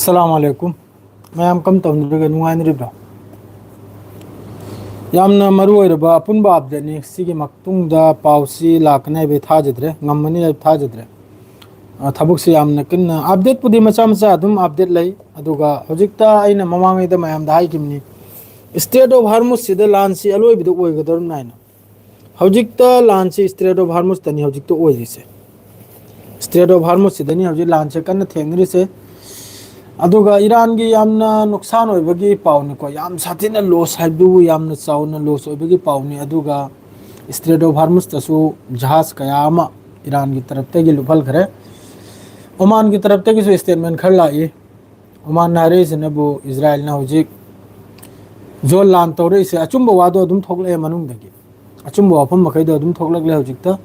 अस्सलामुअलैकुम मैम कम तौनरगा नुंगाइनरिब्रा यामना मरु ओइरबा अपुनबा अपडेटनि सिगी मक्तुंगदा पाउसी लाकने बे थाजद्रे ngमनि ai थाजद्रे थबुकसे यामना किन्ना update पुदि मचा मचा अदुम अपडेट लै अदुगा होजिकता आइना ममांगैदा मयाम दा हाइकिमनि स्टेट ऑफ हार्मुस सिदा लानसी अलोइबिदो ओइगदर नाइना होजिकता लानसी स्टेट ऑफ हार्मुस तनि होजिकतो ओइरिसे स्टेट ऑफ हार्मुस सिदनि होजिक लानसे कन्न थेंगरिसे अदुगा ईरान की यामना नुकसान होइबगी पाउनि को याम साथिना लॉस हाइबदु यामना चाउना लॉस होइबगी पाउनि अदुगा स्ट्रेट ऑफ हार्मुस तसु जहाज कयामा ईरान की तरफ ते लुफल खरे ओमान की तरफ ते स्टेटमेंट खर लाई ओमान नारे सिनबु इजराइल ना होजिक जो लान तौरे से अचुंब वादो अदुम थोकले मनुंग दगी अचुंब वाफम मखैदो अदुम थोकलगले होजिकता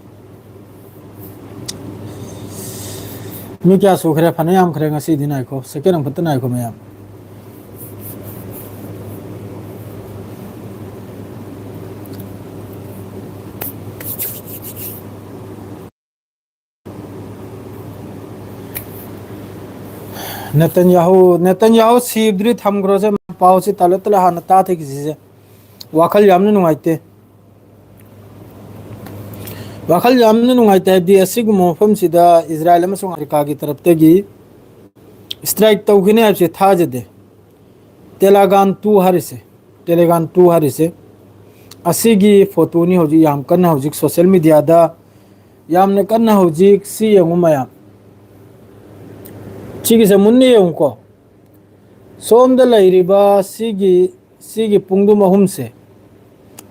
मी क्या सुखरे फने याम खरे ngasi dinai ko second ang patanai ko mayam Netanyahu sibdri thamgrose pausi talatla hana ta the kisi wakhal yamnu nungaite वाखल यामने नुंगाइते दी असिगु मोफम सिदा इजराइल अमसुंग अमेरिका की तरफ तेगी स्ट्राइक तौगिने आपसे थाजदे टेलीगान 2 हरिसे असिगी फोटोनी होजी याम कन्ना होजी सोशल मीडिया दा यामने कन्ना होजी सी यंगु मया चिगी से मुन्नी यंगको सोमदा लैरिबा सिगी पुंगदुम अहुम से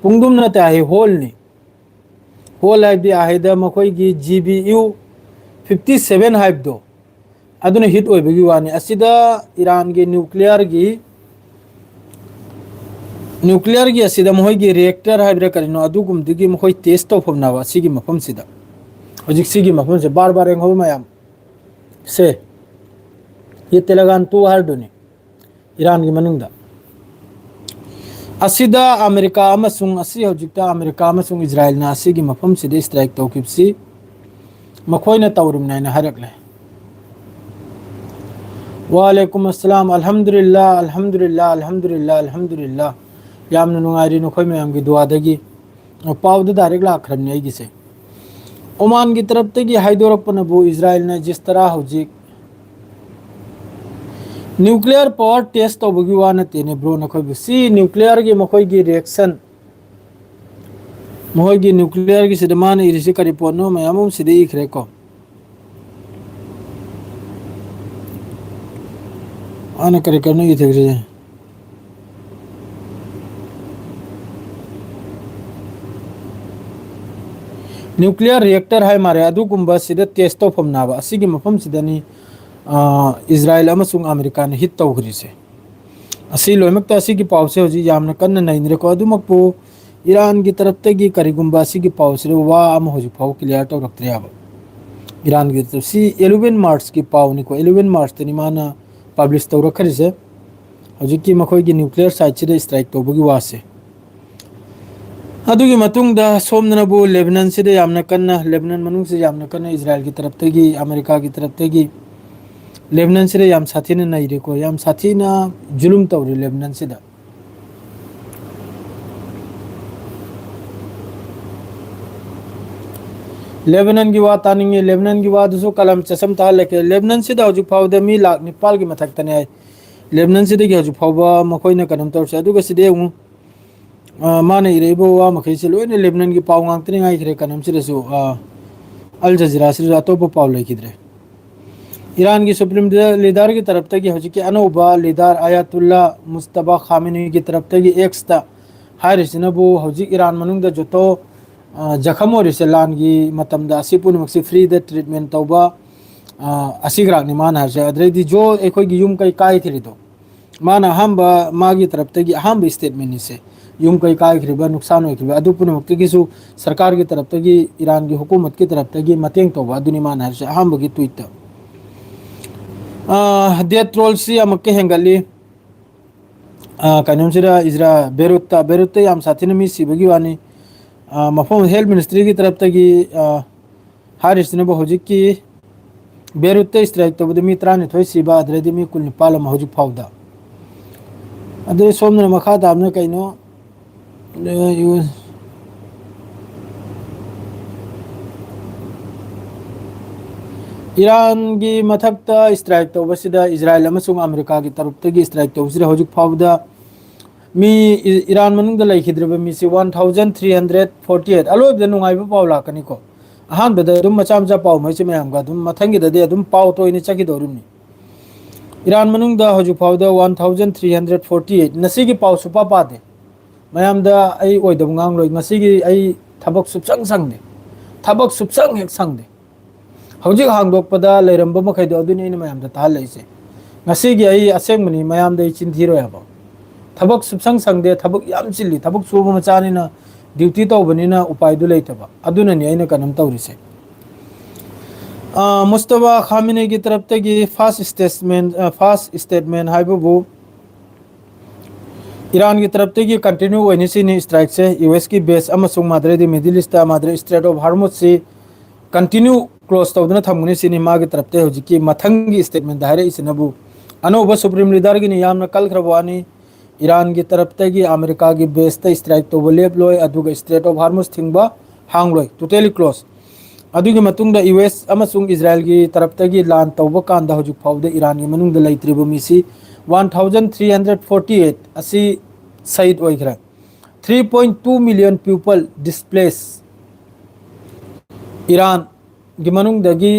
पुंगदुम न ताहि होलनी होल हाइबदी आहेदा मखोइगी GBU 57 हाइबदो अदुना हिट ओइबगी वानी असिदा ईरान की न्यूक्लियर की असिदा मखोइगी रिएक्टर हाइब्रे करिनो अदुगुमदिगी मखोइ टेस्ट तौफमनावा सिगी मफम सिदा होजिक सिगी मफम से बार बार एंगहो मयाम से ये तेलगान 2 हाइडोनी ईरान की मनुंगदा असिदा अमेरिका अमसुंग असि होजिकता अमेरिका अमसुंग इजराइल ना असिगी मफम सिदे स्ट्राइक तौकिबसी मखोइना तौरुमनाइना हरकले वालेकुम अस्सलाम अल्हम्दुलिल्लाह अल्हम्दुलिल्लाह अल्हम्दुलिल्लाह अल्हम्दुलिल्लाह यामना नुंगाइरि नखोइ मयामगी दुआदगी पाउद डायरेक्ट लाखरमनि आइगिसे ओमान की तरफ तगी हाइदोरकपनबु इजराइल ना जिस तरह होजिक न्यूक्लियर पावर टेस्ट तौबगी वाना तेने ब्रो नखोइ सी न्यूक्लियर की मखोइ की रिएक्शन मखोइ की न्यूक्लियर की सिदमान इरिसे करि पोनो मयामुम सिदे इखरे को आना करि करनो इथेग्रे न्यूक्लियर रिएक्टर है मारे अदुगुंबा सिदे टेस्ट तौफमनाबा असिगी मफम सिदनी इजराइल अमसुंग अमेरिका ने हिट तौखरिसे असि लोइमकता असिगी पाउसे होजी यामना कन्न नैनरे को अदुमकपो ईरान की तरफ तगी करिगुंबा असिगी पाउसे वा अम होजी पाउ क्लियर तौरक्तरियाबा ईरान की तरफ सी 11 मार्च की पाउनी को 11 मार्च तनि माना पब्लिश तौरखरिसे होजी की मखोइ की न्यूक्लियर साइट से स्ट्राइक तौबगी वासे अदुगी मतुंगदा सोमनबु लेबनान से यामना कन्न लेबनान मनुंग से यामना कन्न इजराइल की तरफ तगी अमेरिका की तरफ तगी लेबनान से याम साथीना नाइरे को याम साथीना जुलुम तौरी लेबनान से लेबनान की बात आनिंगे लेबनान की बात उसो कलम चसम ता लेके लेबनान से हजु फाउदा मी लाख नेपाल की मथक्तने है लेबनान से दगी हजु फाउबा मखोइना कदम तौरसे अदुगा सिदे माने इरेबो वा मखैसे लोइने लेबनान की पाउ गांगतने गाइ खरे कदम सिरेसु अल जजीरा सिरे अतोप पाउ लेखिद्रे ईरान की सुप्रीम लीडर की तरफ तक हजी की अनौबा लीडर आयतुल्ला मुस्तफा खामिनी की तरफ तक एक्सता हारिसिनबु हजी ईरान मनुंग द जोतो जखम होरिसे लान की मतमदा असि पुनमक्सि फ्री द ट्रीटमेंट तौबा असिग्राक निमान हारसे अद्रेदी जो एखोय की युम कई काय थिरिदो माना हम्बा मागी तरफ तक हम स्टेटमेंट से युम कई काय खरिबा नुकसान होइखिबा अदु पुनमक्ति किसु सरकार की तरफ तक ईरान की हुकूमत की तरफ तक मतेंग तौबा अदु निमान हारसे हम बगी ट्वीट डेथ रोल से अमके हेंगली कन्यूमसिरा इजरा बेरुत याम साथीन मी सिबगी वानी मफम हेल्थ मिनिस्ट्री की तरफ तगी हारिसने होजिक की बेरुत स्ट्राइक तब मी 13 सिबा अदरदि मी 19 अमा हौजिक फाउदा अदे सोमना मखा दाबना कइनो ईरान की मथक्ता स्ट्राइक तौबसिदा इजराइल अमसुंग अमेरिका की तरफ स्ट्राइक तौबसिदा हौजिक फाउदा मी ईरान मनुंग लैखिद्रब मी 1348 अलोब नुंगाइबा पाउ लाकनी को अहानबदा दुम मचा मचा पाउ मैसे मैम का दुम मथंगी ददे दुम पाउ तो इने चकी दोरुनी ईरान मनुंग हौजिक फाउदा 1348 नसी की पाउ सुपा पादे मैम आई ओइदब ngang loi ngasi gi ai thabak supsang sangde thabak supsang hek sangde हौजिक हांगदोकपदा लेरंबा मखैदो अदुनि इन मयाम दा ताल लैसे ngasi gi ai aseng mani mayam da chin thiro yaba thabak supsang sangde thabak yam chilli thabak suba machani na duty to bani na upai du leitaba aduna ni aina kanam tawrise Mustafa खामिनी की तरफ तक first statement हाइबू Iran की तरफ तक continue होने strike से US की base Madre middle east Madre straight of Hormuz से कंटिन्यू क्लोज तौदना थमगने सिनी मागी तरफ ते होजिकी मथंगी स्टेटमेंट दायरे इसनबु अनोबा सुप्रीम लीडर की यामना कल खरबवानी ईरान की तरफ तक अमेरिका की बेस ते स्ट्राइक तो लेप लोय अदुगा स्ट्रेट ऑफ हार्मुज थिंगबा हांग लोय टोटली क्लोज अदुगी मतुंगदा यूएस अमसुंग इजराइल की तरफ तक लान तौबा कांदा होजिक फाउदे ईरान की मनुंगदा लैत्रिबो मिसी 1348 असी शहीद होइखरा 3.2 मिलियन पीपल डिस्प्लेस ईरान की मनुंगदगी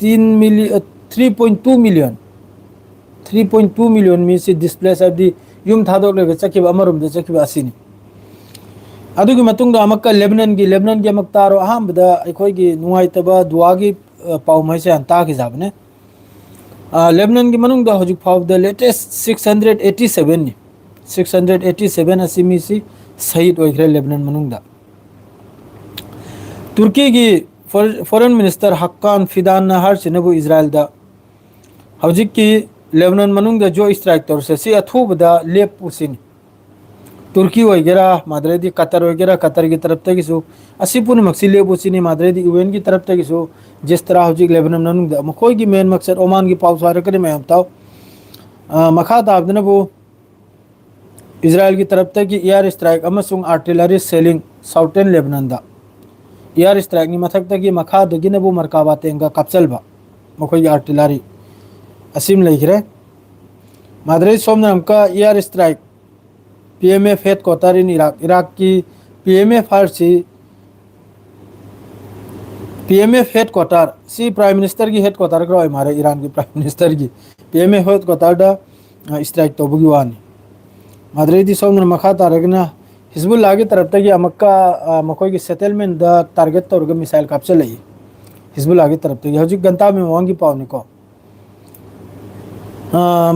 3.2 मिलियन मी से डिस्प्लेस अबदी युम थादोक चखिब अमरुम दे चखिब असिनी अदुगी मतुंगदा अमक्का लेबनान की अमक्तारो अहमदा अखोइगी नुवाइतबा दुआगी पाउ मैसे अंता की जाबने लेबनान की मनुंगदा होजिक फाउदा लेटेस्ट 687 नि 687 असिमी सी शहीद होइखरे लेबनान मनुंगदा तुर्की की फॉरेन मिनिस्टर हक्कान फिदान हर सिनबु इजराइल दा होजिक की लेबनान मनुंगदा जो स्ट्राइक तौर से अथुबदा लेप पुसिनी तुर्की वगैरह माद्रेदी कतर वगैरह कतर की तरफ तक सो असीपुन मक्सिले बुसिनी माद्रेदी यूएन की तरफ तक सो जिस तरह होजिक लेबनान मनुंग मखोई की मेन मकसद ओमान की पाउ सारे करे मैं बताओ मखा ताबदन वो इजराइल की तरफ तक एयर स्ट्राइक अमसुंग आर्टिलरी सेलिंग साउथर्न लेबनान दा एयर स्ट्राइक नि मथक तक मखा दगिन वो मरकाबा तेंगा कप्सलबा मखोई आर्टिलरी असीम लेखरे माद्रेदी सोमनाम का air strike PMF headquarter in Iraq की PMF headquarter C prime minister की हेडक्वार्टर करो हमारे ईरान की प्राइम मिनिस्टर की पीएमएफ हेडक्वार्टर दा स्ट्राइक तो बुगी वानी माद्रेदी सोमन मखा तारगना हिजबुल्लाह की तरफ तक अमक्का मकोई की सेटलमेंट दा टारगेट तौर मिसाइल कैप्चर लई हिजबुल्लाह की तरफ तक हजिक गंता में वांगी पावनी को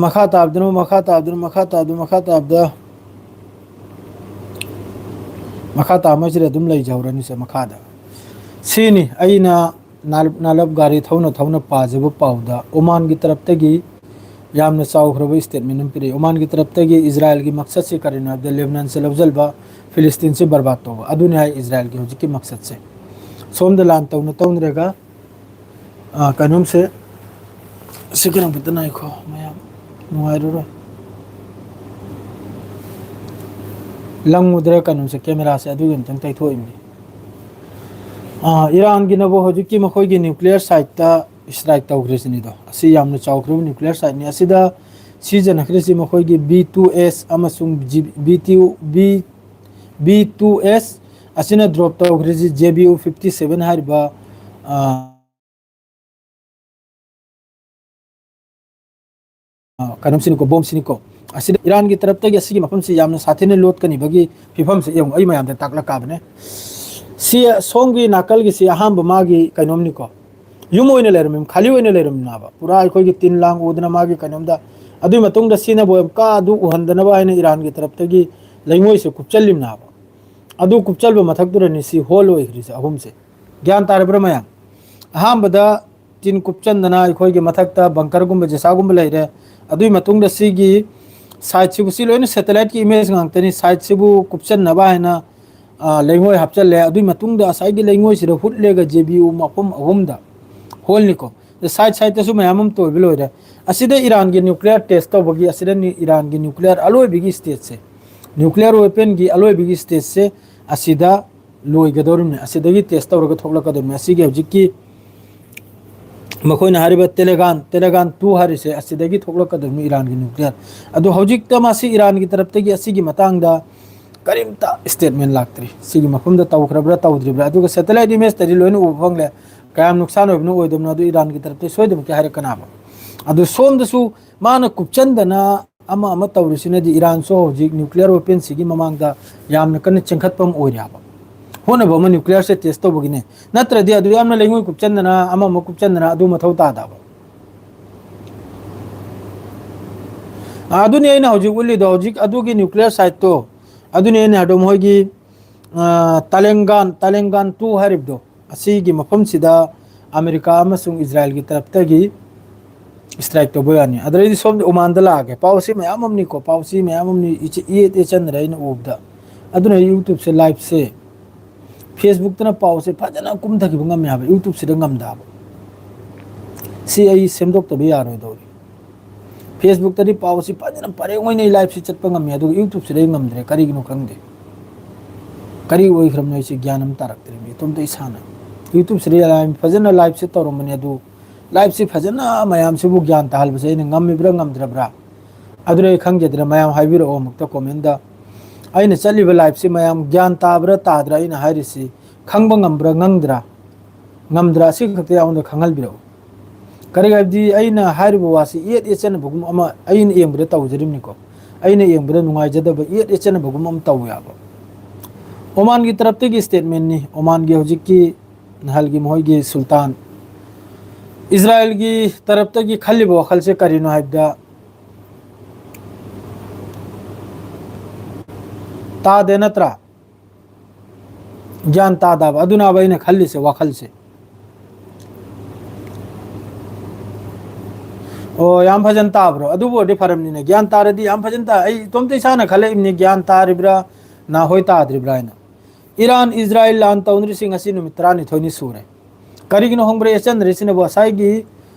मखा ताबदनो मखा तामजरे दुम लई जावरनी से मखादा सीनी अइना नालब गाड़ी थौना पाजब पाउदा ओमान की तरफ तगी यामना चाउखरब स्टेटमेंट पिरे ओमान की तरफ तगी इजराइल की मकसद से करेना लेबनान से लवजलबा फिलिस्तीन से बर्बाद तौबा अदुने है इजराइल की होजिक की मकसद से सोम दलान तौनरेगा कानून से सिकरम बितना इखो मयाम नुआइरो लंग उधर कानून से कैमरा से अदुगन तंग तैथोइमनी ईरान की नबो होजिक की मखोई की न्यूक्लियर साइट ता स्ट्राइक तौग्रेसिनी दो असि यामना चाउख्रब न्यूक्लियर साइट नि असिदा सीजन हख्रेसि मखोई की B2S अमसुंग B2S असिना ड्रॉप तौग्रेसि JBU 57 हारिबा कानून सिनिको बॉम्ब सिनिको असिद ईरान की तरफ तक असिगी मफम से यामना साथेने लोट कनी बगी फिफम से यंग अई मयाम ताकला काबने सी सोंगी नाकल की सी अहम मागी कनोम निको युम ओइने लेरम खाली ओइने लेरम नाबा पूरा अखोई की 3 लाख उदना मागी कनोम दा अदुई मतुंग दा सीना बोयम का अदु उहंदना बायने ईरान की तरफ तक लैंगोई से कुपचलिम नाबा अदु कुपचल मथक दुरनी सी होल ओइखरि से अहुम से ज्ञान तारब्र मयाम अहम बदा तीन कुपचंदना अखोई के मथकता बंकर गुम जैसागुम लेरे अदुई मतुंग दा सीगी साइड से बुसी लोइन सैटेलाइट की इमेज गांगतनी साइड से बु कुपचन नबा है ना लेंगोय हपचल ले अदुई मतुंग दा साइड लेंगोय से हुट लेगा JBU मफम अहुम दा होल निको साइड साइड तसु मैम तो बिलोरे असिदे ईरान की न्यूक्लियर टेस्ट तौबगी असिदे ईरान की न्यूक्लियर अलोइबिगी स्टेज से न्यूक्लियर वेपन की अलोइबिगी स्टेज से असिदा लोइगदोरने असिदगी टेस्ट तौरग थोकलकदोरने असिगे हजिकी मखोइना हारिबा तेलेगान 2 हारिसे असिदगी थोकलकदोरने ईरान की न्यूक्लियर अदो हजिकता मासी ईरान की तरफ तगी असिगी मतंगदा करीमता स्टेटमेंट लाक्तरी सिगी मफमदा तौखरब्रा तौद्रिब्रा अदुगा सैटेलाइट इमेज तरी लोइन उबफंगले कयाम नुकसान होबनो ओइदमनो अदु ईरान की तरफ ते सोइदम के हारकनाबा अदु सोमदसु माना कुपचंदना अमा अमा तौरिसिनदि ईरान सो हजिक न्यूक्लियर वेपन सिगी ममांगदा यामना कन चिंखतपम ओइराबा होनबो म न्यूक्लियर से टेस्ट तौबगिने नत्रदि अदु यामना लेंगुइ कुपचंदना अमा म कुपचंदना अदु मथौ तादाबा अदुनि अइना हजिक उलिदो हजिक अदुगी न्यूक्लियर साइट तो अदुनि अइना हडो मोइगी तालेंगान 2 हारिबदो असिगी मफमसिदा अमेरिका अमसुंग इजराइल की तरफ तगी स्ट्राइक तो बोयानी अदरदि सोम ओमान द लागे पाउसी मयाम हमनी को पाउसी मयाम हमनी ये चंद रही न उबदा अदुना यूट्यूब से लाइव से फेसबुक तना पाउसे फजना कुम थकी बंगम याब यूट्यूब से दंगम दाब सी आई सेमदोक तबे यारो दोरी फेसबुक तरी पाउसी फजना परे ओइ नै लाइव से चतपंगम या यूट्यूब से दंगम दरे करी गिनो खंगदे करी ओइ खरम नै से ज्ञानम तारक्तरी मी तुम तो इसाना यूट्यूब से लाइव फजना लाइव से तोरमने अदु लाइव से फजना मयाम से ज्ञान ताहलबसे ngamiब्रा ngamद्रब्रा अदुरे खंगजेद्रा मयाम हाइबिरो मुक्ता कमेंट अइना चलिबा लाइव से मयाम ज्ञान ताब्रा ताद्रा अइना हाइरिसि खंगबा ngambra ngamद्रा सि खते आउन खंगलबिरो करिगाबदि अइना हाइरिबो वासि एट एचन बगुम अमा अइना एंब्रा तौजरिमनिको अइना एंब्रा नुंगाइजदबा एट एचन बगुम अम तौयाबो ओमान की तरफ ते स्टेटमेंट नि ओमान की हजिक की नहल की मोहगी सुल्तान इजराइल की तरफ तक खली वखल से करीनो हाइबदा तादे नत्रा ज्ञान तादाब अदुना बइने खली से वखल से ओ याम भजन ताब्रो अदुबो दे फरमनि ने ज्ञान तारदी याम भजन ता आई तुम ते साना खले इमने ज्ञान तारिब्रा ना होय ताद्रिब्रा ना ईरान इजराइल लान तौनरि सिंह असि नुमित्रानि थोनि सुरे करीगिनो होंग्रे एचन रेसिने बसाइगी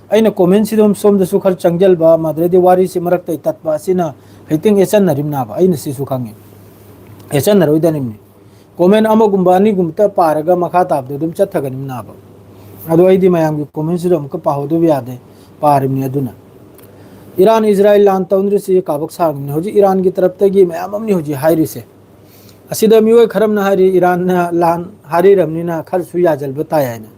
अइना कमेंट सिदम सोमदसु खर चंगजलबा माद्रेदि वारी सि मरक तै तत्बा सिना हेटिंग एचन नरिमनाबा अइना सिसु खंगे एचन नरोइदनिमनि कमेंट अमगुम्बा अनिगुम्ता पारगा मखा ताबदो दुम चथगनिमनाबा अदो अइदि मयांगी कमेंट सिदम क पाहोदो यादे पारिमनि अदुना ईरान इजराइल लान तौनरि सि काबक सागनि होजि ईरान की तरफ तगी मयाम अमनि होजि हाइरिसे असिदा मियोय खरमना हारि ईरान लान हारि रमनिना खर सुया जलबा तायाना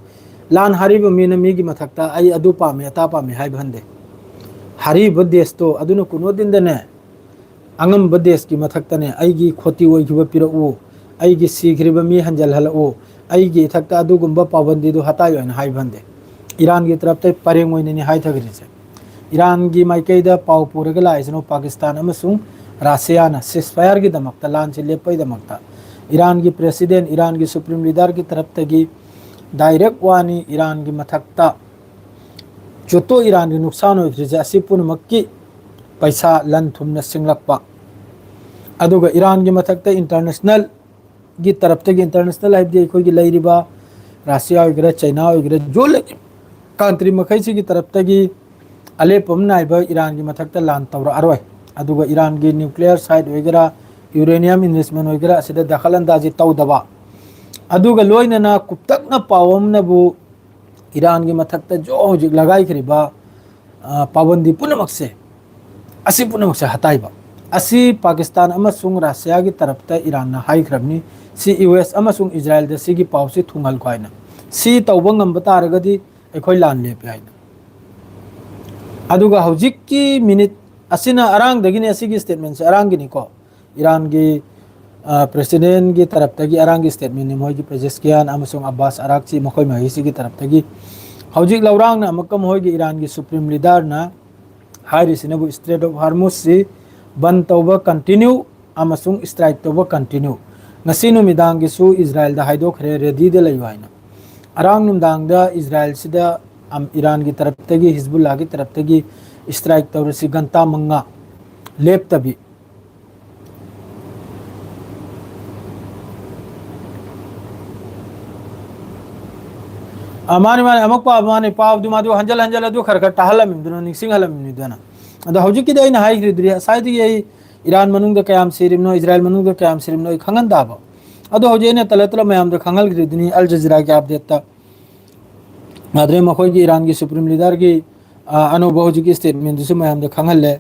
लान हारिब मीना मीगी मथक्ता आई अदु पामे अता पामे हाय भंदे हारिब देश तो अदुनो कुनो दिनदने अंगम देश की मथक्तने आईगी खोती ओइखिबा पिरउ आईगी सीखरिब मी हंजल हलओ आईगी थक्ता अदुगुम्बा पाबंदी दो हताय ओइन हाय भंदे ईरान की तरफ ते परेंग ओइननि हाय थगरिसे ईरान की माइकैदा पाउ पुरगा लाइसनो पाकिस्तान अमसुंग रासियाना सिसफायर की दमकता लान से लेपै दमकता ईरान की प्रेसिडेंट ईरान की सुप्रीम लीडर की तरफ तगी डायरेक्ट वानी ईरान की मथक्ता जोतो ईरान की नुकसान होइजे असि पुनमक्की पैसा लन थुमना सिंगलक्पा अदुगा ईरान की मथक्ता इंटरनेशनल की तरफ तगी इंटरनेशनल हाइबदि अखोगी लैरिबा रासिया होइगरा चाइना होइगरा जो कंट्री मखैसी की तरफ तगी अलेपम नाइबा ईरान की मथक्ता लान तौरा अरोय अदुगा ईरान की न्यूक्लियर साइट होइगरा यूरेनियम इन्वेस्टमेंट होइगरा असिदा दखलंदाजी तौदबा अदुगा लोइनना कुप्तकना पावमनबु ईरान की मथक्ता जो होजिक लगाइखरिबा पाबंदी पुनमक्से असि पुनमक्से हताइबा असि पाकिस्तान अमसुंग रासिया की तरफता ईरान ना हाइखरबनी सी यूएस अमसुंग इजराइल द सी की पावसी थुंगल खाइना सी तौबा ngamba तारगदी अखोय लान लेपे हाइना अदुगा होजिक की मिनिट असिना अरांग दगिने असि की स्टेटमेंट से अरांग गिनी को ईरान की प्रेसिडेंट की तरफ तगी अरांग की स्टेटमेंट नि मोय की प्रेजेस्कियान अमसुंग अब्बास अराक्ची मखोय महिसी की तरफ तगी होजिक लौरांग ना मकम होय की ईरान की सुप्रीम लीडर ना हारिसिनबु स्ट्रेट ऑफ हार्मुज से बंद तौबा कंटिन्यू अमसुंग स्ट्राइक तौबा continue ngasi numidang gi su Israel da haidok khre ready de laiwaina arang numdang da Israel sida Iran की तरफ तगी हिजबुल्लाह की तरफ तगी स्ट्राइक तौरसी गंता मंगा लेप तभी माने माने अमक पाव माने पाव दु मादु हंजल हंजल अदु खर खर टाहलम दुना निसिंग हलम नि दुना अदा हौजी की दैना हाई ग्रिद्री साइड ये ईरान मनुंग द कयाम सिरिमनो इजराइल मनुंग द कयाम सिरिमनो खंगन दाबो अदो हौजे ने तले तले मयाम द खंगल ग्रिद्नी अल जजीरा के अपडेट ता आदरे मखोई की ईरान की सुप्रीम लीडर की अनुभव हौजी की स्टेटमेंट दुसु मयाम द खंगल ले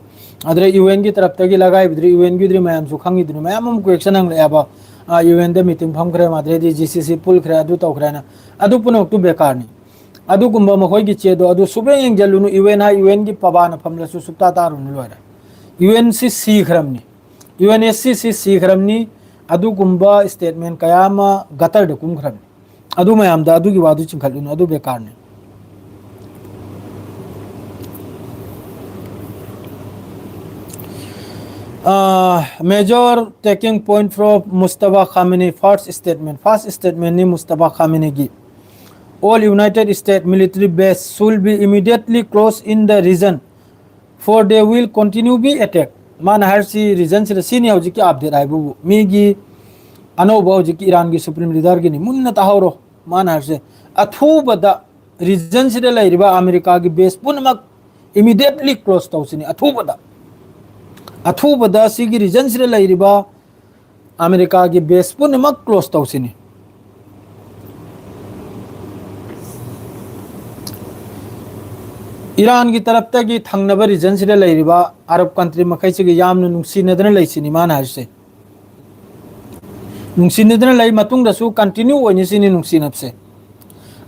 आदरे यूएन की तरफ तगी लगाई बिद्री यूएन की द्री मयाम सु खंगी दुनु मयाम हम को एक्शन अंग लेबा यूएन द मीटिंग फम खरे मादरे दी जीसीसी पुल खरे अदु तो खरे ना अदु पुनो टू बेकार नि अदु गुम्बा मखोई की चेदो अदु सुबे यंग जलुनु यूएन हा यूएन की पबान फमलसु सुक्ता तारुनु लोरा यूएनसी सीखरमनी यूएनएससी सीखरमनी अदु गुम्बा स्टेटमेंट कयामा गतर द कुमखरमनी अदु मयाम दा अदु की वादु चिंखलुनु अदु बेकार ने major taking point from Mustafa Khamenei first statement ni Mustafa Khamenei ki all United States military base should be immediately closed in the region for they will continue be attacked man har si region se sini hoji ki update ai bu mi gi ano ba hoji ki Iran gi supreme leader gi ni munna tahoro man har se athu bada region se lai riba America gi base punmak immediately close tawsini athu bada अथुबदा सिगी region से लैरिबा America की base पुनमक close तौसिनी Iran की तरफ तक थंगनब रीजन से लैरिबा अरब कंट्री मखै से यामन नुंसिनदन लैसिनी मान हारसे नुंसिनदन लै मतुंग दसु कंटिन्यू ओइनिसिनी नुंसिनबसे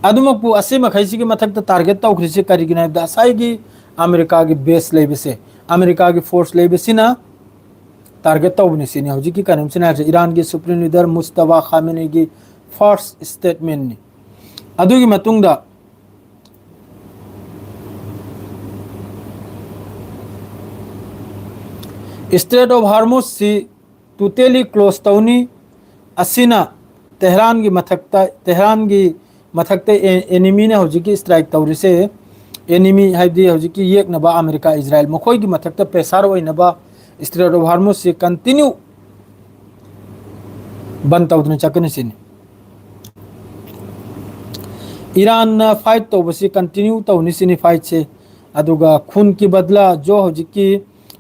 अदुमकु असे मखै से मथक टारगेट तौखरिसे करिगिना दासाई की अमेरिका की बेस लेबसे अमेरिका की फोर्स लेबसिना टारगेट तौबनी सिनी हौजी की कनम सिना ईरान की सुप्रीम लीडर मुस्तफा खामेनी की फर्स्ट स्टेटमेंट नि अदुगी मतुंगदा स्ट्रेट ऑफ हार्मुज सी टोटली क्लोज तौनी असिना तेहरान की मथक्ता एनिमी ने हौजी की स्ट्राइक तौरिसे एनिमी हाइदी हौजी की येकनबा अमेरिका इजराइल मखोई की मथक्ता प्रेशर ओइनबा स्ट्रेट ऑफ हार्मुज से कंटिन्यू बंद तौदन चकन सिनी ईरान फाइट तौबसी कंटिन्यू तौनी सिनी फाइट से अदुगा खून की बदला जो हौजी की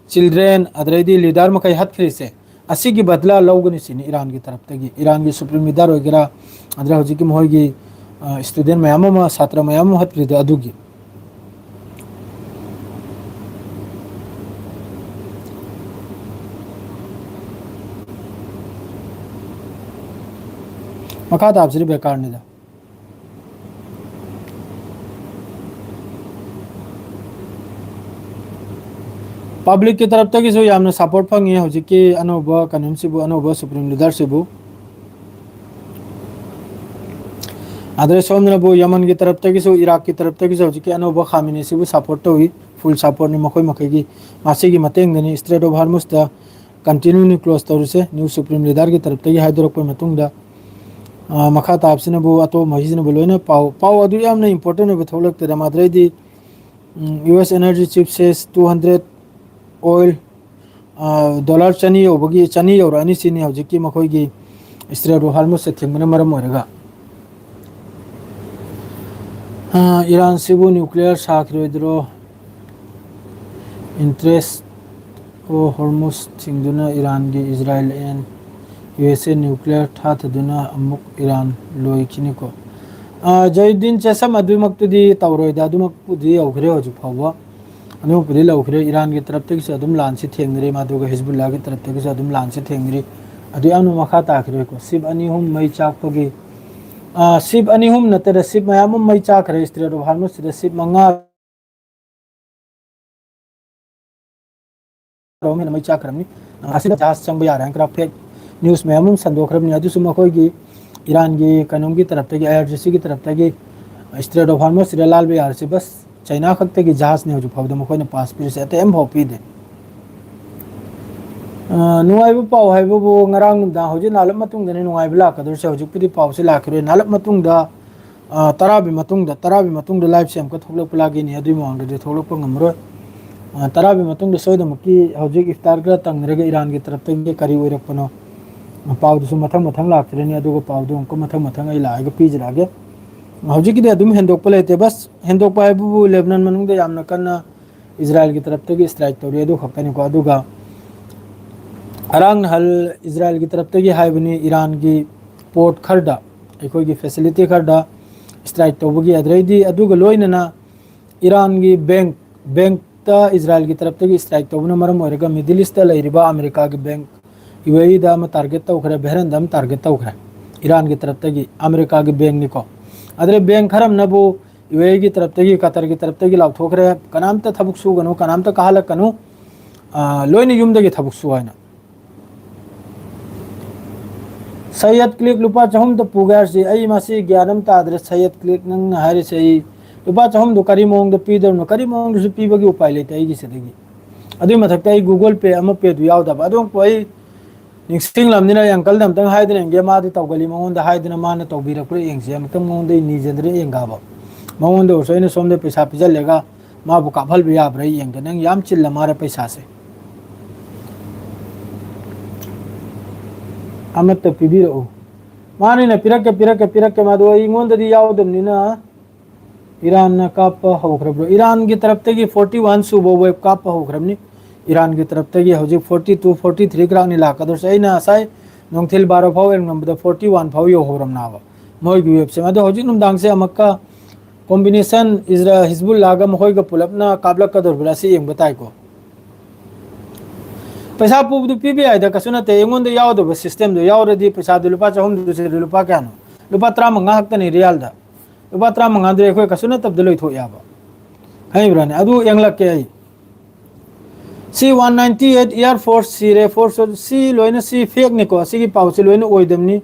चिल्ड्रेन अदरेदी लीडर मखै हत्खरि से असी की बदला लौगनी सिनी ईरान की तरफ तगी ईरान की सुप्रीम लीडर वगैरह अदरे हौजी की मोहई की स्टूडेंट मयाम छात्र मयाम हत्खरि द अदुगी मखा ताबसरी बेकार निदा पब्लिक की तरफ तक जो यामना सपोर्ट फंगी हौजी की अनोबा कानून सिबु अनोबा सुप्रीम लीडर सिबु आदरे सोमनबु यमन की तरफ तक जो इराक की तरफ तक जो हौजी की अनोबा खामिनी सिबु सपोर्ट तो हुई फुल सपोर्ट नि मखोई मखै की मासी की मतेंग दनी स्ट्रेट ऑफ हार्मुज दा कंटिन्यू नि क्लोज तौरसे न्यू सुप्रीम लीडर की तरफ तक हाइदरक पे मतुंगदा मखा ताबसिनबु अतो महिजिनबु लोइना पाव अदु यामना इंपोर्टेंट बे थोलक ते माद्रेदी US energy chief says 200 oil dollar चनी होबगी चनी यौरानी सिनी हौजिकी मखोई स्ट्रेट ऑफ हार्मुज से थिंगमना मरम ओरगा ईरान सिबु न्यूक्लियर साखरोइद्रो इंटरेस्ट ओ हार्मुज थिंगदुना ईरान की इजराइल एंड यूएसए न्यूक्लियर थाथदुना अमुक ईरान लोइखिनिको जयदीन चेसम अदुमक्तुदी तौरोइदा अदुमक्पुदी औखरे हजु फावा अदुमक्पुदी लौखरे ईरान की तरफ तक से अदुम लान से थेंगरे मादुगा हिजबुल्लाह की तरफ तक से अदुम लान से थेंगरे अदु यानु मखा ताखरे को सिब अनि हुम मई चाकपगे सिब अनि हुम नतरे सिब मयाम मई चाखरे स्ट्रेट ऑफ हार्मुज से सिब मंगा रोमे मई चाखरमनी आसिद जहाज चंग या रैंक फेक न्यूज़ में हम संदोखरमनी अदुसु मखोई की ईरान की कानून की तरफ तक आईआरजीसी की तरफ तक स्ट्रेट ऑफ हार्मुज से लाल बिहार से बस चाइना खक्त की जहाज ने हजु फावद मखोई ने पास पीर से एम भाव पी दे नुआइबु पाव हाइबु ngarang दा हजु नालप मतुंग दने नुआइबु लाकदर से हजु पुदी पाव से लाखरे नालप मतुंग दा तराबी मतुंग दा लाइव सेम को थोलक पलागी नि अदुइ मांग दे थोलक प ngमरो तराबी मतुंग दा सोइदम की हजु इफ्तार ग्रा तंगरगे ईरान की तरफ तक करी ओइरपनो पाव दुसु मथंग मथंग लाखरे नि अदुगो पाव दु को मथंग मथंग आई लागे पीजरागे हौजिक दे अदुम हेंदोक पले ते बस हेंदोक पाए बु लेबनान मनुंग दे यामना कन्ना इजराइल की तरफ तक स्ट्राइक तौरी अदु खक्तनी को अदुगा अरांग हल इजराइल की तरफ तक हाइबनी ईरान की पोर्ट खरदा अखोई की फैसिलिटी खरदा स्ट्राइक तौबगी अदरैदी अदुगा लोइनना ईरान की बैंक ता इजराइल की तरफ तक स्ट्राइक तौबना मरम ओरगा मिडिल ईस्ट ता लैरिबा अमेरिका की बैंक यूएई दा म टारगेट तौखरे बहरन दम टारगेट तौखरे ईरान की तरफ तक अमेरिका की बैंक निको अदरे बैंक खरम नबु यूएई की तरफ तक कतर की तरफ तक लाउथोखरे कनाम ता थबुक सुगनो कनाम ता कहलकनु लोइन युमदगी थबुक सुहायना सैयद क्लिक लुपा चहुम तो पुगार से आई मासी ज्ञानम तादरे सैयद क्लिक नंग हारे से लुपा चहुम तो करी मोंग पी दरनो करी मोंग से पीबगी उपाय लेते आई गिसदगी अदु मथक्ता आई गूगल पे अम पे दु याव दबा अदु कोई निक्सिंग लमनिना अंकल दम तंग हाइदने गे मादि तौगली मोंग दा हाइदना मान तौबिरक्रे एंगसे अमतम मोंग दे निजेंद्रे एंगाबा मोंग दे सोइने सोमदे पैसा पिजलेगा माबु काफल बिया ब्रे एंग नंग याम चिल्ला मारे पैसा से अमत पीबीरो मानी ना पिरक के मादो इंगोंददी यावदमनिना ईरान ना काप होखरब्रो ईरान की तरफ तक 41 सुबो वेब काप होखरबनी ईरान की तरफ तक हौजी 42 43 ग्रांग लाकदर सैना साइ नोंथिल 12 फाव एंग नंबर 41 फाव यो होरमनावा मोय वेब से मादो हौजी नुमदांग से अमक्का कॉम्बिनेशन इजरा हिजबुल्लाह गा मोय गा पुलपना काबलक कदर बुलासी एंग बताइ को पैसा पुबदु पीबी आइदा कसुनते एंगोंद यावदो सिस्टम दो यावरदी पैसा दु लुपा चहुम दु से लुपा क्यानो लुपा 3 मंगा हक्तनी रियल दा लुपा 3 मंगा दे कोई कसुन तब दलोय थो याबा हाइब्राने अदु एंगलक के आई C198 एयर फोर्स सी रे फोर्स सी लोइन सी फेक निको सी की पाउस लोइन ओइदमनी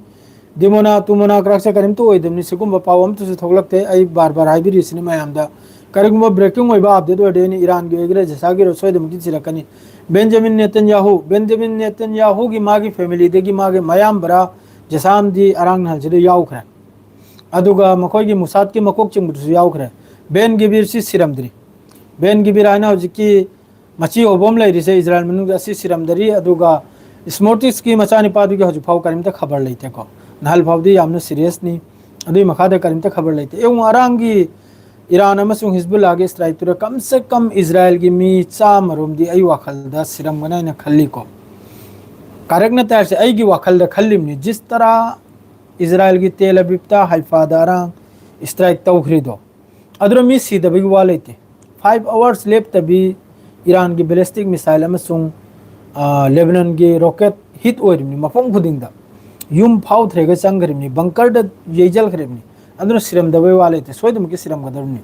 दिमोना तुमोना क्रक्स करिम तो ओइदमनी सिगुम पावम तो से थोगलकते आई बार बार हाइबिरी सिनेमा यामदा करिगुम ब्रेकिंग ओइबा अपडेट ओडेनी ईरान की एग्रे जसागी रोसोइदम की चिरकनी बेंजामिन नेतन्याहू की मागी फैमिली देगी मागे मयाम बरा जसाम दी अरांग हलजदे याउखरे अदुगा मखोय की मुसाद की मकोक चिंगबुसु याउखरे बेन गिबिर सी सिरमद्री बेन गिबिर आना हजिकी मची ओबम लैरिसे इजराइल मनुग असि सिरमदरी अदुगा स्मोटिक्स की मचानी पादुगी हजु फाव करिमता खबर लेते को नहल फावदी यामना सीरियस नी अदुई मखादे करिमता खबर लेते एउ अरांगी ईरान अमसुंग हिजबुल्लाह के स्ट्राइक तुरे कम से कम इजराइल की मी चामरुमदी आई वाखलदा सिरमगना न खल्ली को कारकना तैयार से आई की वाखलदा खल्लिमनी जिस तरह इजराइल की तेल अबीबता हाइफादारा स्ट्राइक तौखरी दो अदरो मी सीधबगी वालेते 5 आवर्स लेप तभी ईरान की बैलिस्टिक मिसाइल अमसुंग लेबनान की रॉकेट हिट ओइरिमनी मफोंग खुदिंगदा युम फाउ थ्रेगा चंगरिमनी बंकर द येजल खरिमनी अदुन सिरम दबे वाले थे सोइदम के सिरम गदरनी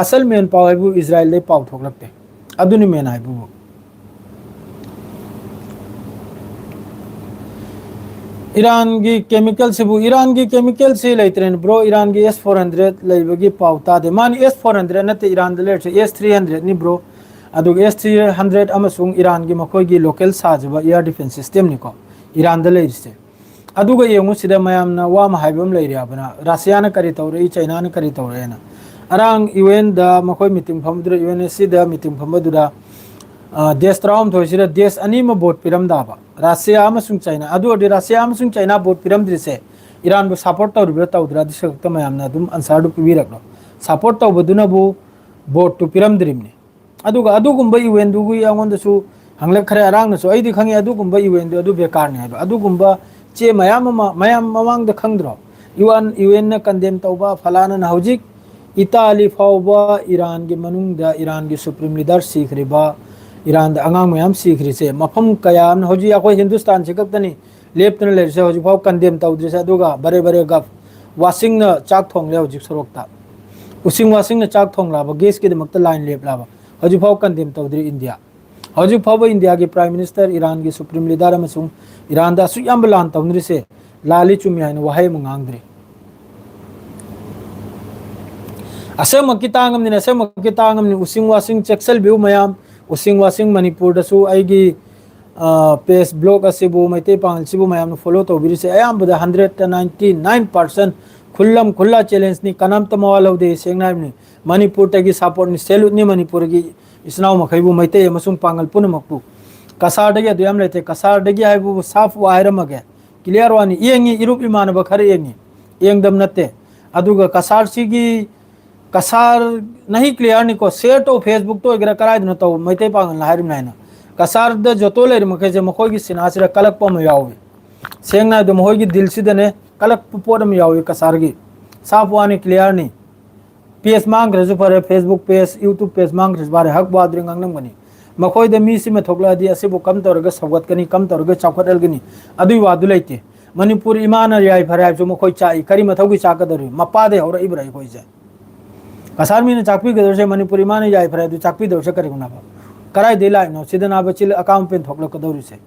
असल मेन पाव है इजराइल दे पाव थोकलकते अदुनि मेन है बु ईरान की केमिकल से लेतरेन ब्रो ईरान की S400 लेबगी पावता दे मान S400 नते ईरान दे लेट S300 नि ब्रो अदु S300 अमसुंग ईरान की मखोय की लोकल साजबा एयर डिफेंस सिस्टम निको ईरान दे लेरिसे अदुगा येंगु सिदा मयामना वाम हाइबम लैरियाबना रशिया न करी तौरे चाइना न करी तौरेना अरांग यूएन दा मखोय मीटिंग फमदुरा यूएनएससी दा मीटिंग फमदुरा देश त्राम थोइसिरा देश अनीम बोट पिरमदाबा रशिया अमसुंग चाइना अदु अदि रशिया अमसुंग चाइना बोट पिरमद्रिसे ईरान बु सपोर्ट तौरबिरा तौदरा दिसकत मयामना दुम अंसार दु पिबिरकनो सपोर्ट तौबदुना बु boat to पिरमद्रिमने अदुगा अदुगुंबा UN दुगु यांगोंदसु हंगलक Khare अरांग नसु अइदि खंगे अदुगुंबा UN दु अदु बेकार ने हाइबा अदुगुंबा चे मयाम ममांग द खंद्रो यूएन न कंडेम तौबा फलाना न हौजिक इताली फावबा ईरान के मनुंग दा ईरान के सुप्रीम लीडर सीखरिबा ईरान दा अंगांग मयाम सीखरि से मफम कयाम हौजि अखोय हिंदुस्तान से कतनी लेप्तन लेरसे हौजि फाव कंडेम तौद्रिसे अदुगा बरे बरे गफ वाशिंग न चाक थोंगले हौजि सरोकता उसिंग वाशिंग न चाक थोंगलाबा गैस के दमकता लाइन लेपलाबा हौजि फाव कंडेम तौद्रि इंडिया हौजि फाव इंडिया के प्राइम मिनिस्टर ईरान के सुप्रीम लीडर अमसुंग ईरान दा सुयाम लान तौनरिसे लाली चुमी हाइन वहाय मंगांगद्रि असमकी तांगमनि उसिंग वाशिंग चेक्सल बिउ मयाम उसिंग वाशिंग मणिपुर दसु आइगी पेस ब्लॉग असिबु मैते पांगल सिबु मयाम फॉलो तौबिरिसे अयामबदा 199% खुल्लम खुल्ला चैलेंज नि कनाम तमवालौदे सेंगनाइमनि मणिपुर तगी सपोर्ट नि सेलुट नि मणिपुर की इसनाउ मखैबु मैते मसुंग पांगल पुनमकपु कसार दगी अदुयाम लेते कसार दगी हाइबु साफ वाहिरमगे क्लियर वानी येंगी इरुप इमानबा खरे येंगी येंगदम नते अदुगा कसार सिगी कसार नहीं क्लियर निको शेयर तो फेसबुक तो एगरा कराय न तो मैते पांगल लाहिर नाइना कसार द जोतो लेर मखे जे मखोय की सिनासरा कलक पम यावे सेंगना दो मखोय की दिल सिदने कलक पोरम यावे कसार की साफ वानी क्लियर नहीं पेज मांग रजु पर फेसबुक पेज यूट्यूब पेज मांग रज बारे हक बाद्रिंग अंगनम गनी मखोय द मी सिमे थोकला दी असिबो कम तोरग सवगत कनी कम तोरग चाखदल गनी अदुई वादु लेते मणिपुर इमान याय फराय जो मखोय चाई करी मथौगी चाकदर मपादे और इब्राई होय जाय कसार मीन चाकपी गदर से मणिपुर इमान याय फराय दु चाकपी दर से करी गुना कराय देला नो सिदना बचिल अकाउंट पेन थोकल कदौरी से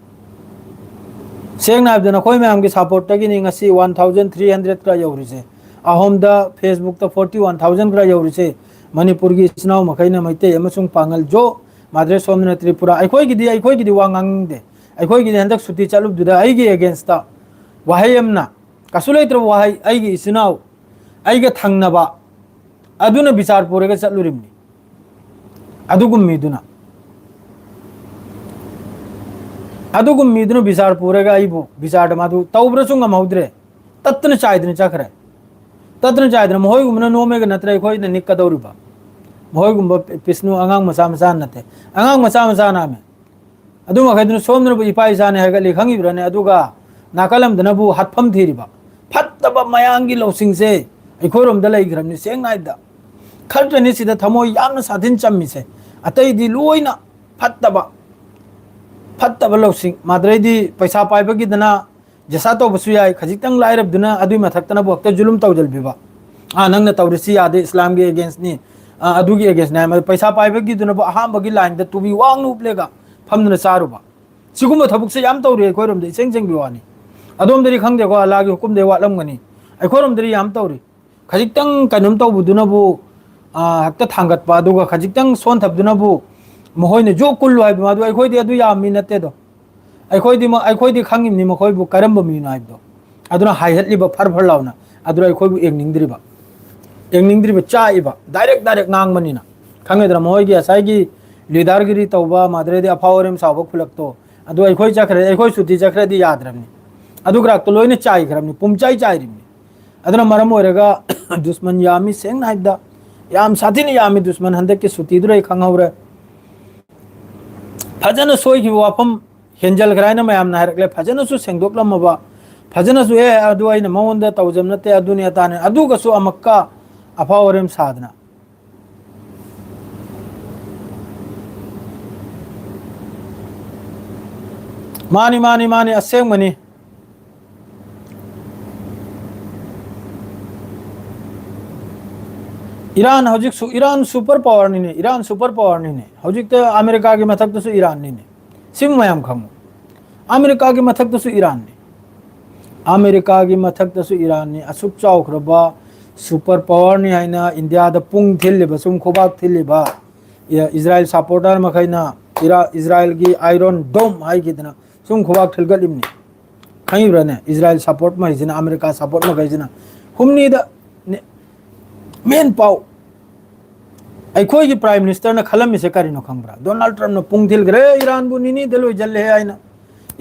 सेंग नाब दना कोई मैम की सपोर्ट तगी नि ngasi 1300 का यौरी से अहोम द फेसबुक तो 41000 का यौरी से मणिपुर की स्नाव मखैना मैते अमसुंग पांगल जो माद्रे सोमना त्रिपुरा अखोय गिदी वांगांग दे अखोय गिदी हंदक सुति चालु दुदा आइगे अगेंस्ट ता वाहयमना कसुलेत्र वाहय आइगे इसनाव आइगे थंगनबा अदुना विचार पुरेगा चलुरिमनी अदुगुम मीदुना अदुगुम मीदुना विचार पुरेगा आइबो विचार मादु तौब्रसु ngमौद्रे तत्न चाइदन चखरे तत्न चाइदन मोय गुमना नोमेगा नत्रे खोय न निक्कदौरिबा मोय गुम पिस्नु अंगांग मसा मसा नते अंगांग मसा मसा नामे अदुमा खैदन सोमनबु इपाई जाने हैगा लेखंगी ब्रने अदुगा नाकलम दनबु हतफम थीरिबा फत्तबा मयांगी लौसिंगसे अखोरम द लैग्रमनि सेंगाइदा खल्टनि सिदा थमोय यामना साथिन चम्मिसे अतैदि लोइना फत्तबा लौसिंग माद्रैदी पैसा पाइबगी दना जसा तो बसु याय खजितंग लाइरब दुना अदुई मथक्तना बक्ता जुलुम तौजल बिबा नंगना तौरसी यादे इस्लाम के अगेंस्ट नि अदुगी अगेंस्ट ना पैसा पाइबगी दुना अहाम बगी लाइन द तुबी वांग उपलेगा फमदना चारुबा सिगुम थबुक से याम तौरे खोरम दे सेंग सेंग बिवानी अदोम दरी खंग देखो अल्लाह की हुकुम दे वालम गनी अखोरम दरी याम तौरी खजितंग कनुम तौबुदुनाबु हक्ता थांगत पा दुगा खजितंग सोन थबदुनाबु महोयने जो कुल्लु हाय मादु अखोयदि अदु यामी नते दो अखोयदि खंगिमनि मखोयबु करम मीनो हायदो अदुना हायहतलिबा फरफर लाउना अदुरा अखोयबु एंगनिंगद्रिबा चाइबा डायरेक्ट नांगमनिना खंगेदरा महोयगी असाइगी लीडरगिरी तौबा माद्रेदि अफावरेम सावबा खुलक्तो अदु अखोय चखरे अखोय सुति चखरेदि याद्रमनि अदुग्राक तो लोइने चाइग्रमनि पुमचाइ चाइरिमनि अदुना मरम ओरेगा दुश्मन यामी सेंग नाइदा याम साथिन यामी दुश्मन हंदक के सुति दुरै खंगौरे फजन सोई वाफम हेंजल ग्राइन मैम नायरकले फजन सु सेंगदोकलमबा फजन सु ए अदु आइना मौंदा तौजम नते अदुनिया ताने अदुगसु अमक्का अफावरेम साधना मानी असेंग मनी ईरान सुपर पावर ने ईरान सुपर पावर ने हजिक अमेरिका की मथक ईरान ने सिम मैम खमु अमेरिका की मथक ईरान ने अमेरिका की मथक ईरान ने असुक चाउख्रबा सुपर पावर ने हाइना इंडिया द पुंग थिल्लिबा सुम खोबाक थिल्लिबा इजराइल सपोर्टर मखैना इजराइल की आयरन डोम हाइगिदना सुम खोबाक थिलगलिमनि खैब्रने इजराइल सपोर्ट महिजना अमेरिका सपोर्ट मखैजना हुमनी द मेन पाव अखोई की प्राइम मिनिस्टर ने खलम से करिनो खंगब्रा डोनाल्ड ट्रम्प ने पुंग थिलग्रे ईरान बु निनी दलो जल्ले है आइना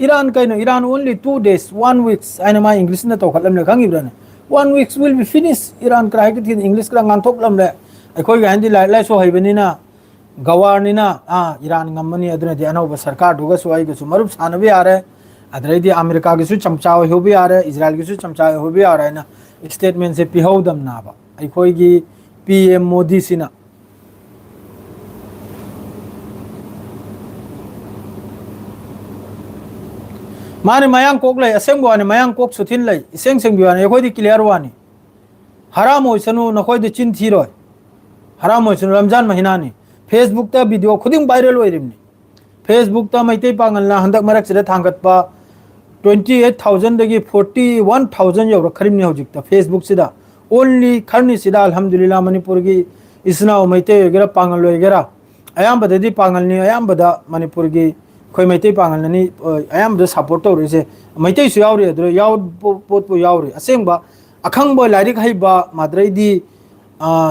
Iran canoe Iran only 2 days 1 weeks आइना मा इंग्लिश ने तो खलम ने खंगिब्राने 1 weeks will be finished Iran cry के थिन इंग्लिश क्रा ngang ले अखोई गा हिंदी लाइ सो हैबनिना गवारनिना ईरान ngमनी अदुना दि अनौब सरकार दुगा सो आइ गसु मरुप सानबे आरे अदरैदि अमेरिका के सु चमचाव होबे आरे इजराइल के सु चमचाव होबे आरे ना स्टेटमेंट से पिहौदम नाबा अखोई की पीएम मोदी सिना माने मयांग कोक ले असेंग वाने मयांग कोक सुथिन ले इसेंग सेंग बिवाने अखोई क्लियर वानी हराम होइसनु नखोई दि चिन थीरोय हराम होइसनु रमजान महीना नि फेसबुक ता वीडियो खुदिंग वायरल होइरिमनि फेसबुक ता मैते पांगलना हंदक मरक से थांगतपा 28000 दगी 41000 यौर खरिमनि हौजिक ता फेसबुक सिदा ओनली खरनी सिदा अल्हम्दुलिल्लाह मणिपुर की इसनाव मैते वगैरह पांगल वगैरह अयामबदि पांगलनि अयामबदा मणिपुर की खोई मैते पांगलनि अयामबदा सपोर्ट तौरिसे मैते सु यावरि अदु याव पोतपो यावरि असेंबा अखंग बो लाइरिक हैबा माद्रैदी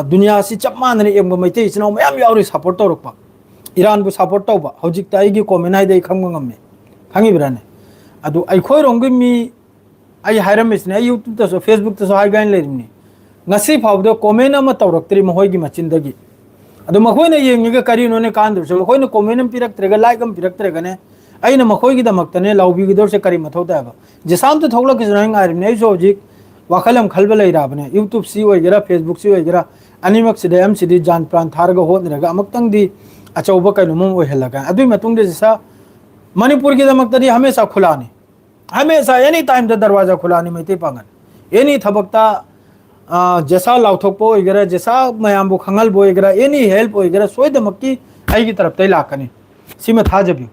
दुनिया से चपमान एम मैते इसनाव मयाम यावरि सपोर्ट तौरकपा ईरान बु सपोर्ट तौबा हौजिक ताइगी कमेंट हाइदे खंग ngame खंगिब्राने अदु अखोइ रोंगि मी आई हायरमिसने यूट्यूब तसो फेसबुक तसो हाइ गाइन लेरिमनि ngasi phawdo comment ama tawraktri mahoi gi macindagi adu mahoi na yengiga kari no ne kandur so mahoi na comment am piraktrega like am piraktrega ne aina mahoi gi damak tane lawbi gi dor se kari mathoda ba jisam to thogla ki jrang ar ne so ji wakalam khalba lai ra bane youtube si oi gera facebook si oi gera animak sida am sidi jan pran tharga hot raga amaktang di achauba kai numum oi helaga adu matung de sa manipur gi damak tani hamesha khula ne hamesha any time da darwaza khula ne mai te pangan any thabakta जैसा लाउथोपो वगैरह जैसा मयामबो खंगल बो वगैरह any help वगैरह सोयदमक्की आइगी तरफ तै लाकनी सिमा थाजबि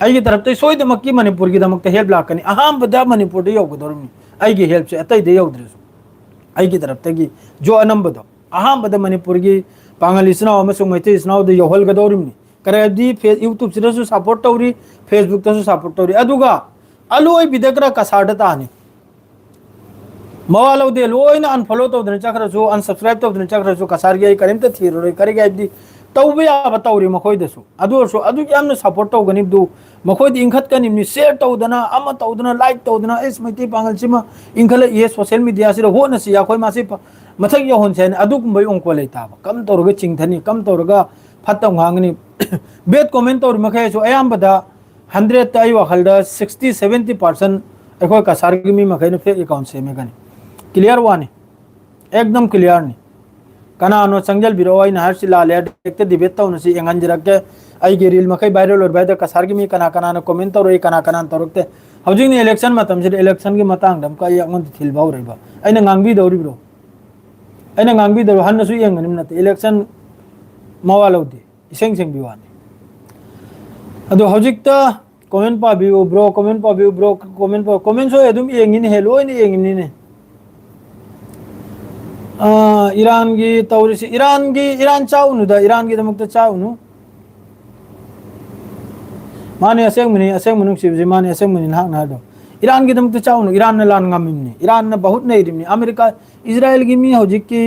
आइगी तरफ तै सोयदमक्की मणिपुर की दमक्ता हेल्प लाकनी अहम बदा मणिपुर दे योगदोरमी आइगी हेल्प से अतै दे योगद्रसु आइगी तरफ तै जो अनंबदो अहम बदा मणिपुर की पांगलिसना अमसु मैतेसना दे योहल गदोरमी करेदी यूट्यूब सिदसु सपोर्ट तौरी फेसबुक तसु सपोर्ट तौरी अदुगा अलोय बिदकरा कसाडतानी मवालो दे लोइना अनफॉलो तौदन चखरसु अनसब्सक्राइब तौदन चखरसु कसारगे करिमता थीरोय करिगे दी तौबे याबा तौरी मखोयदसु अदुरसु अदु यामना सपोर्ट तौगनिबदु मखोयदि इंखत कनिमनि शेयर तौदना अमा तौदना लाइक तौदना एस मैती पांगल सिमा इंखल ये सोशल मीडिया सिर होनसि याखोय मासे मथक यहोनसेन अदुकुंबय ओंको लेताबा कम तौरगा चिंथनी कम तौरगा फत्तम गांगनी बेट कमेंट तौर मखयसु अयामबदा 100 ताई वखलदा 60-70% अखोय कसारगी मी मखैन फेक अकाउंट से मेगनी क्लियर वानी एकदम क्लियर नहीं कनानो संजल बिरो आई नहर से लाले देखते डिबेट तो नसी एंगंजरा के आई गे रील मखै वायरल और बाय द कसार की मी कना कना कमेंट तो रे कना कना तोरकते हौजिक नि इलेक्शन मतम से इलेक्शन की मतंग दम का यंगन थिल बाव रेबा आइना गांगबी दौरी ब्रो आइना गांगबी दौ हन्नसु यंगनिम नते इलेक्शन मवालौदे इसेंग सेंग बिवानी अदो हौजिक ता कमेंट पाबियो ब्रो कमेंट सो एदुम यंगिन हेलो नि यंगिन ने ईरान की तौरीसी ईरान चाउनु दा ईरान की दमक चाउनु माने असेंग मनुक सिबजे माने असेंग मनि ना ना दो ईरान की दमक चाउनु ईरान ने लान गामिमनि ईरान ने बहुत नहीं रिमनि अमेरिका इजराइल की मी हौजिक की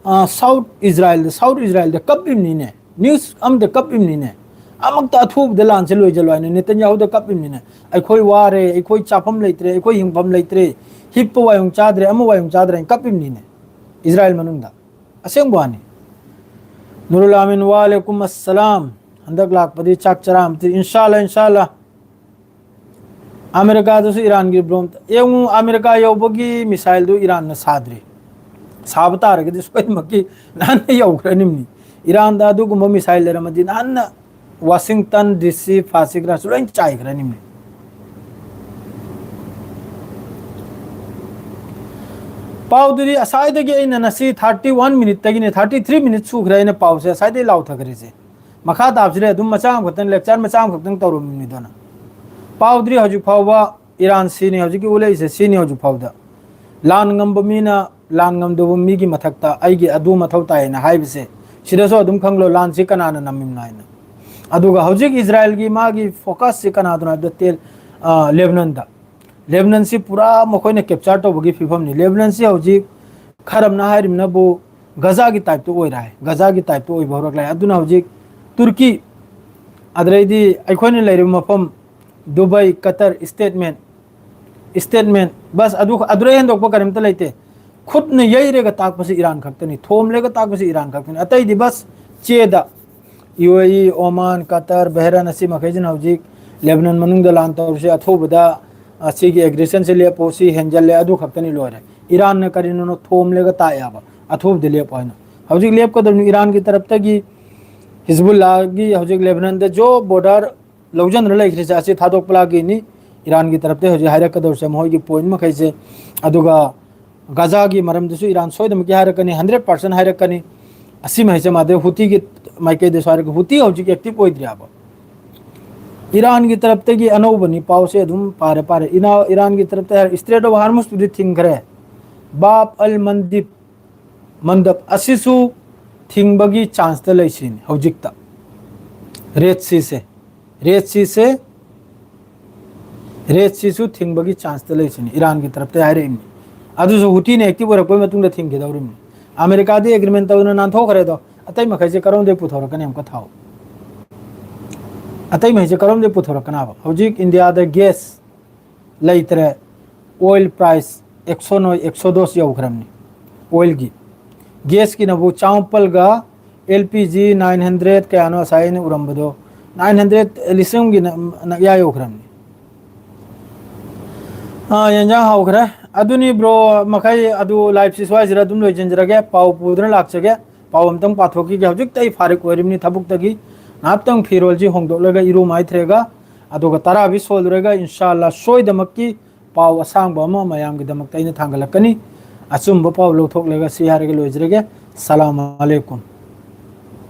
साउथ इजराइल द कपिमनि ने न्यूज़ अम द कपिमनि ने अमक ता थुब द लान से लोय जलवाय ने नेतन्याहु द कपिमनि ने अखोय वारे अखोय चाफम लेत्रे अखोय हिंगफम लेत्रे हिप वायुं चादरे अम वायुं चादरे कपिमनि ने इजराइल मनुंदा असेंग बुआनी नुरुल आमीन वालेकुम अस्सलाम हंदक लाख पदी चाक चराम ति इंशाल्लाह अमेरिका दसु ईरान की ब्रोम एउ अमेरिका योबगी मिसाइल दु ईरान न साद्रे साबता रगे दिस कोई मक्की नान योग्रनिमनी ईरान दा दु गुम मिसाइल ले रमदी नान वाशिंगटन डीसी फासिग्रा सुलेन चाइग्रनिमनी पाउदरी असाइदगी इन नसी 31 मिनट तगिने 33 मिनट सुग्रैने पाउसे असाइदे लाउ थगरिसे मखा ताबजरे अदुम मचाम खतन लेक्चर मचाम खतन तौरमिनि दोना पाउदरी हजु फावबा ईरान सीने हजु की उलेसे सीने हजु फावदा लान ngamba मीना लान ngam मीगी मथक्ता आइगी अदु मथौता हैना हाइबसे सिदसो अदुम खंगलो लान से कनाना नमिम नाइना अदुगा हजु इजराइल की मागी फोकस से कना दुना द तेल लेबनान दा लेबनान से पूरा मखोने कैप्चर तो बगी फिफम नि लेबनान से हौजी खरम ना हारिम ना बो गजा की टाइप तो ओइ रहा है गजा की टाइप तो ओइ भरक लाय अदुना हौजी तुर्की अदरैदी अखोने लेरे मफम दुबई कतर स्टेटमेंट बस अदुरे हंदोक पकरम त लेते खुद ने यही रेगा ताक पसे ईरान खक्तनी थोम लेगा ताक पसे ईरान खक्तनी अतै दि बस चेदा यूएई ओमान कतर बहरीन असी मखैजन हौजी लेबनान मनुंग द लान तौर से अथोबदा असीगी एग्रेशन से ले पोसी हेंजल ले अदु खक्तनी लोरे ईरान ने करिनो थोम लेगा तायाबा अथोब दे ले पाइनो हौजी लेब कदर ईरान की तरफ तक हिजबुल्लाह की हौजी लेबनान द जो बॉर्डर लौजन रले से असी थादोक पलागी नि ईरान की तरफ ते हौजी हायरक कदर से मोय की पॉइंट मखैसे अदुगा गजा की मरम दसु ईरान सोयदम की हायरकनी 100% हायरकनी असी महसे मादे हुती की माइके दे सारे हुती हौजी की एक्टिव होई द्रियाबा ईरान की तरफ ते की अनौबनी पाव से अदुम पारे इना ईरान की तरफ ते Strait of Hormuz to the thing करे बाप अल मंदप असिसु थिंगबगी चांस त लैसिन हौजिकता रेड सी सु थिंगबगी चांस त लैसिन ईरान की तरफ ते हायरे अदुसु हुती ने एक्टिव रखोय मतुंग द थिंग के दौरिम अमेरिका दे एग्रीमेंट तौना नान थोखरे दो अतै मखैसे करम दे पुथोरकने हमका थाओ अतै मखैसे करम दे पुथोरकनाबा हौजिक इंडिया द गैस लैतरे ऑयल प्राइस 109 110 यौखरमनी ऑयल की गैस की नबू चावपल गा LPG 900 कयानो साइन उरम्बदो 900 लिसिंग की नया योखरमनी यंजा हाउखरे अदुनी ब्रो मखै अदु लाइफ सिस्वाइ जरा दुम लोइजनजरगे पाउ पुद्रन लाक्चगे पाउ अमतंग पाथोकी के हजिक तै फारिक ओरिमनी थबुक्तगी नापतंग फिरोलजी होंगदोलगा इरु माइथ्रेगा अदुगा तरा बि सोलरेगा इंशाअल्लाह सोइदमक्की पाउ असांगबा अमा मयामगी दमक्तैना थांगलकनी अचुंब पाउ लोथोकलेगा सि हारेगे लोइजरेगे सलाम अलैकुम।